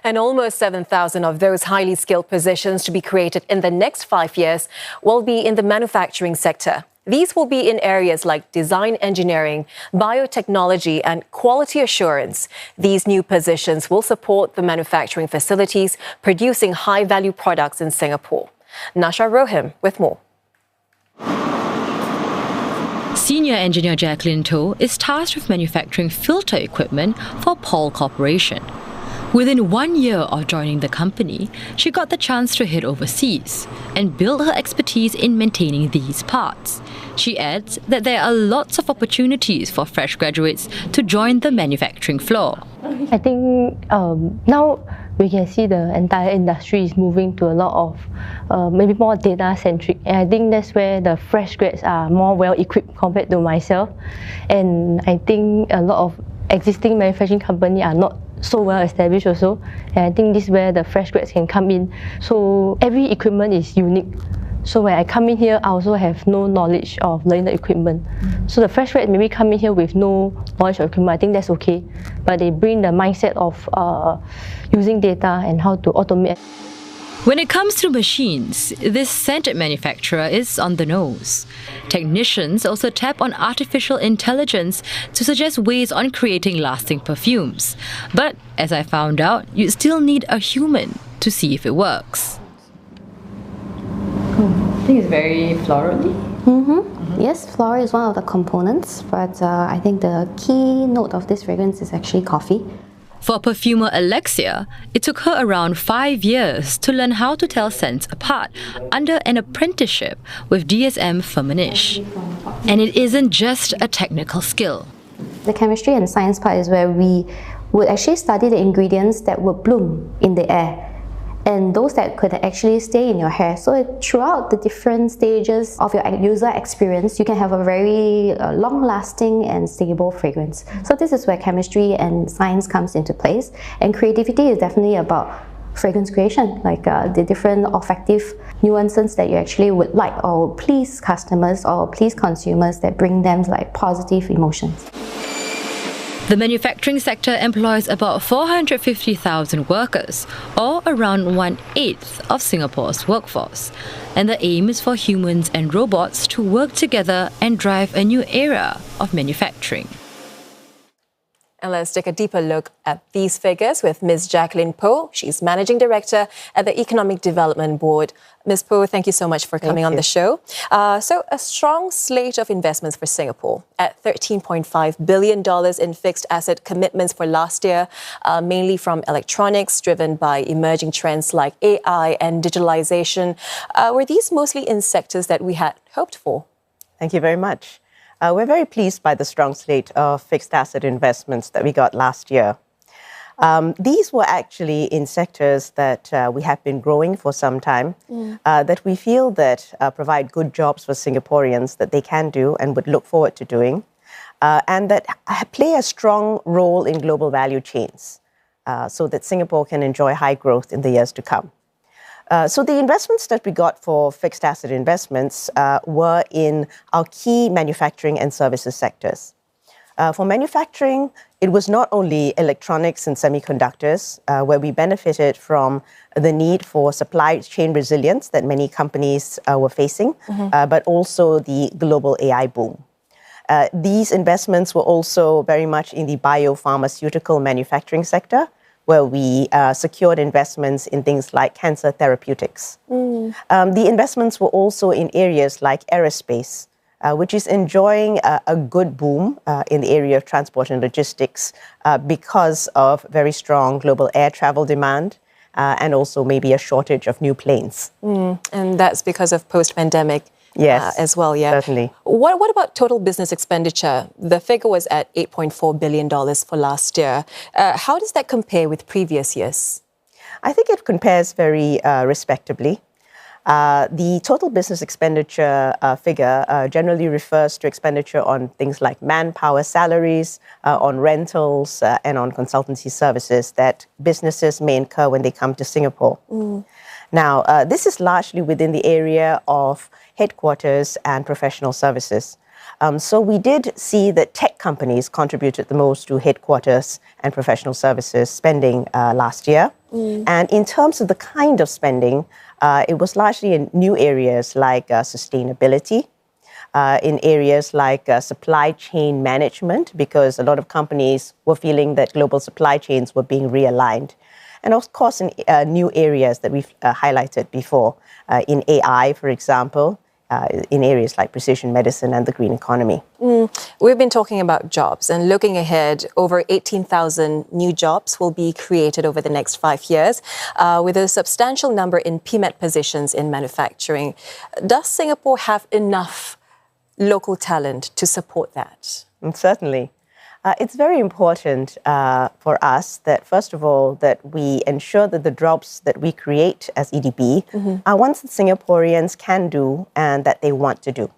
And almost 7,000 of those highly skilled positions to be created in the next 5 years will be in the manufacturing sector. These will be in areas like design engineering, biotechnology, and quality assurance. These new positions will support the manufacturing facilities producing high-value products in Singapore. Nasyrah Rohim with more. Senior engineer Jacqueline Poh is tasked with manufacturing filter equipment for Poh Corporation. Within 1 year of joining the company, she got the chance to head overseas and build her expertise in maintaining these parts. She adds that there are lots of opportunities for fresh graduates to join the manufacturing floor. I think now we can see the entire industry is moving to a lot of maybe more data-centric, and I think that's where the fresh grads are more well-equipped compared to myself. And I think a lot of existing manufacturing companies are not so well established also, and I think this is where the fresh grads can come in. So every equipment is unique. So when I come in here, I also have no knowledge of learning the equipment. So the fresh grads maybe come in here with no knowledge of equipment, I think that's okay. But they bring the mindset of using data and how to automate. When it comes to machines, this scent manufacturer is on the nose. Technicians also tap on artificial intelligence to suggest ways on creating lasting perfumes. But as I found out, you still need a human to see if it works. I think it's very florally. Yes, floral is one of the components, but I think the key note of this fragrance is actually coffee. For perfumer Alexia, it took her around 5 years to learn how to tell scents apart under an apprenticeship with DSM Firmenich. And it isn't just a technical skill. The chemistry and science part is where we would actually study the ingredients that would bloom in the air, and those that could actually stay in your hair. So throughout the different stages of your user experience, you can have a very long-lasting and stable fragrance. So this is where chemistry and science comes into place. And creativity is definitely about fragrance creation, like the different olfactive nuances that you actually would like or please customers or please consumers that bring them like positive emotions. The manufacturing sector employs about 450,000 workers, or around 1/8 of Singapore's workforce. And the aim is for humans and robots to work together and drive a new era of manufacturing. And let's take a deeper look at these figures with Ms. Jacqueline Poh. She's Managing Director at the Economic Development Board. Ms. Poh, thank you so much for coming on the show. So a strong slate of investments for Singapore at $13.5 billion in fixed asset commitments for last year, mainly from electronics, driven by emerging trends like AI and digitalization. Were these mostly in sectors that we had hoped for? Thank you very much. We're very pleased by the strong slate of fixed asset investments that we got last year. These were actually in sectors that we have been growing for some time, that we feel that provide good jobs for Singaporeans that they can do and would look forward to doing, and that play a strong role in global value chains, so that Singapore can enjoy high growth in the years to come. So the investments that we got for fixed asset investments were in our key manufacturing and services sectors. For manufacturing, it was not only electronics and semiconductors, where we benefited from the need for supply chain resilience that many companies were facing, but also the global AI boom. These investments were also very much in the biopharmaceutical manufacturing sector, where we secured investments in things like cancer therapeutics. The investments were also in areas like aerospace, which is enjoying a good boom in the area of transport and logistics because of very strong global air travel demand and also maybe a shortage of new planes. And that's because of post-pandemic. Yes, as well, yeah. Certainly. What about total business expenditure? The figure was at $8.4 billion for last year. How does that compare with previous years? I think it compares very respectably. The total business expenditure figure generally refers to expenditure on things like manpower salaries, on rentals, and on consultancy services that businesses may incur when they come to Singapore. Now, this is largely within the area of headquarters and professional services. So we did see that tech companies contributed the most to headquarters and professional services spending last year. And in terms of the kind of spending, it was largely in new areas like sustainability, in areas like supply chain management, because a lot of companies were feeling that global supply chains were being realigned. And of course, in new areas that we've highlighted before, in AI, for example, in areas like precision medicine and the green economy. We've been talking about jobs, and looking ahead, over 18,000 new jobs will be created over the next 5 years, with a substantial number in PMET positions in manufacturing. Does Singapore have enough local talent to support that? Certainly. It's very important for us that, first of all, that we ensure that the jobs that we create as EDB are ones that Singaporeans can do and that they want to do,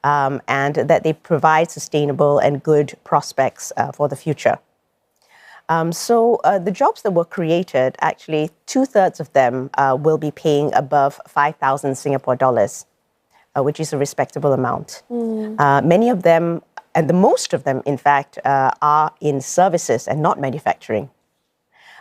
and that they provide sustainable and good prospects for the future. So the jobs that were created, actually 2/3 of them will be paying above 5,000 Singapore dollars, which is a respectable amount. Many of them, and the most of them, in fact, are in services and not manufacturing.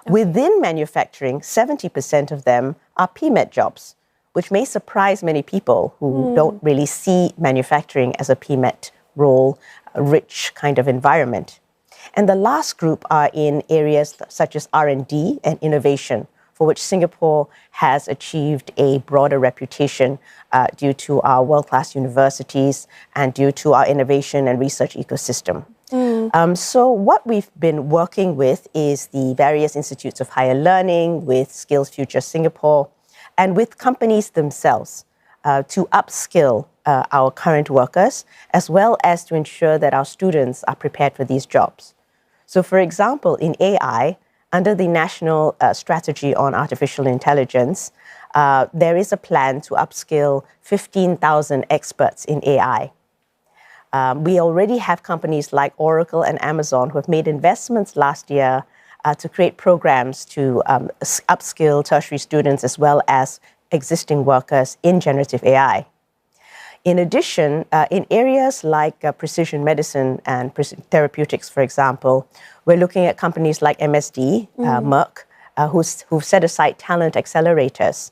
Within manufacturing, 70% of them are PMET jobs, which may surprise many people who don't really see manufacturing as a PMET role, a rich kind of environment. And the last group are in areas such as R&D and innovation, for which Singapore has achieved a broader reputation due to our world-class universities and due to our innovation and research ecosystem. So what we've been working with is the various institutes of higher learning, with Skills Future Singapore, and with companies themselves to upskill our current workers, as well as to ensure that our students are prepared for these jobs. So for example, in AI, under the National Strategy on Artificial Intelligence, there is a plan to upskill 15,000 experts in AI. We already have companies like Oracle and Amazon who have made investments last year to create programs to upskill tertiary students as well as existing workers in generative AI. In addition, in areas like precision medicine and therapeutics, for example, we're looking at companies like MSD, Merck, who've set aside talent accelerators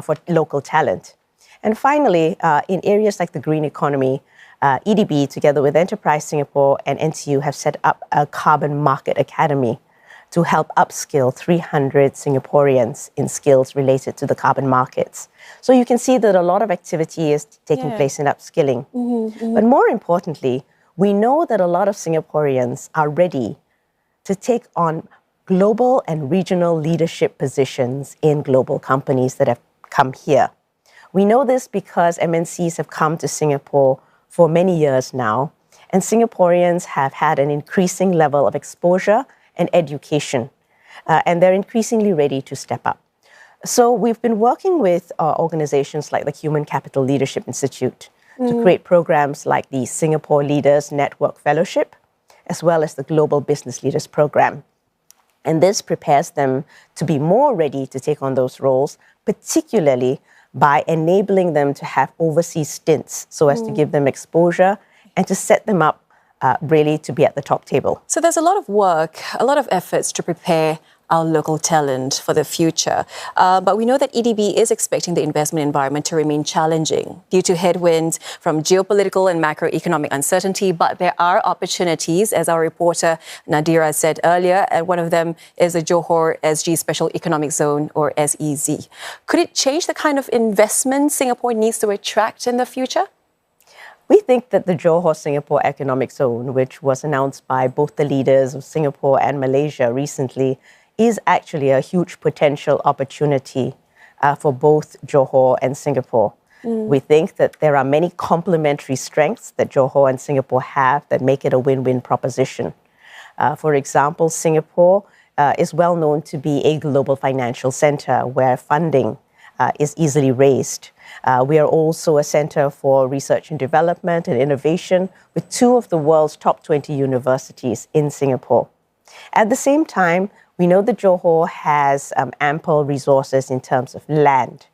for local talent. And finally, in areas like the green economy, EDB, together with Enterprise Singapore and NTU, have set up a carbon market academy to help upskill 300 Singaporeans in skills related to the carbon markets. So you can see that a lot of activity is taking place in upskilling. But more importantly, we know that a lot of Singaporeans are ready to take on global and regional leadership positions in global companies that have come here. We know this because MNCs have come to Singapore for many years now, and Singaporeans have had an increasing level of exposure and education, and they're increasingly ready to step up. So we've been working with organizations like the Human Capital Leadership Institute to create programs like the Singapore Leaders Network Fellowship, as well as the Global Business Leaders Program. And this prepares them to be more ready to take on those roles, particularly by enabling them to have overseas stints so as to give them exposure and to set them up really to be at the top table. So there's a lot of work, a lot of efforts to prepare our local talent for the future. But we know that EDB is expecting the investment environment to remain challenging due to headwinds from geopolitical and macroeconomic uncertainty. But there are opportunities, as our reporter Nasyrah said earlier, and one of them is the Johor SG Special Economic Zone, or SEZ. Could it change the kind of investment Singapore needs to attract in the future? We think that the Johor-Singapore Economic Zone, which was announced by both the leaders of Singapore and Malaysia recently, is actually a huge potential opportunity for both Johor and Singapore. We think that there are many complementary strengths that Johor and Singapore have that make it a win-win proposition. For example, Singapore is well known to be a global financial center where funding is easily raised. We are also a center for research and development and innovation with 2 of the world's top 20 universities in Singapore. At the same time, we know that Johor has ample resources in terms of land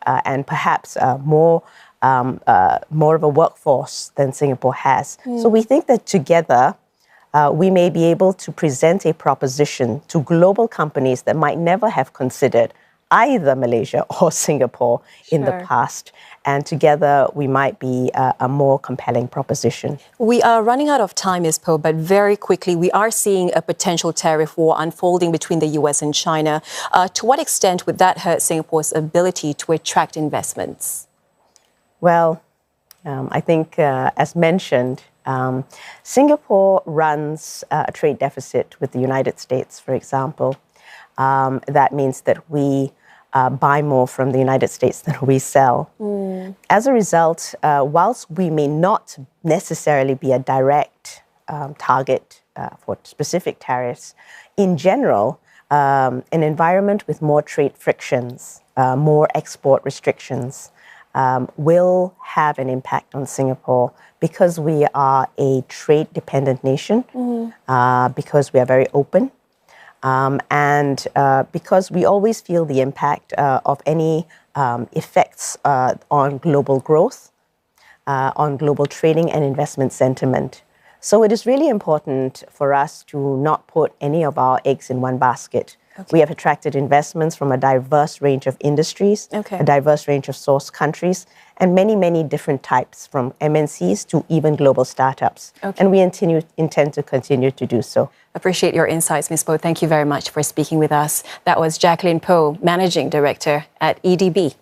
and perhaps more more of a workforce than Singapore has. So we think that together, we may be able to present a proposition to global companies that might never have considered either Malaysia or Singapore in the past. And together, we might be a more compelling proposition. We are running out of time, Ms. Poh, but very quickly, we are seeing a potential tariff war unfolding between the US and China. To what extent would that hurt Singapore's ability to attract investments? Well, I think, as mentioned, Singapore runs a trade deficit with the United States, for example. That means that we buy more from the United States than we sell. As a result, whilst we may not necessarily be a direct target for specific tariffs, in general, an environment with more trade frictions, more export restrictions, will have an impact on Singapore because we are a trade-dependent nation, because we are very open, and because we always feel the impact of any effects on global growth, on global trading and investment sentiment. So it is really important for us to not put any of our eggs in one basket. We have attracted investments from a diverse range of industries, a diverse range of source countries, and many, many different types, from MNCs to even global startups. And we intend to continue to do so. Appreciate your insights, Ms. Poh. Thank you very much for speaking with us. That was Jacqueline Poh, Managing Director at EDB.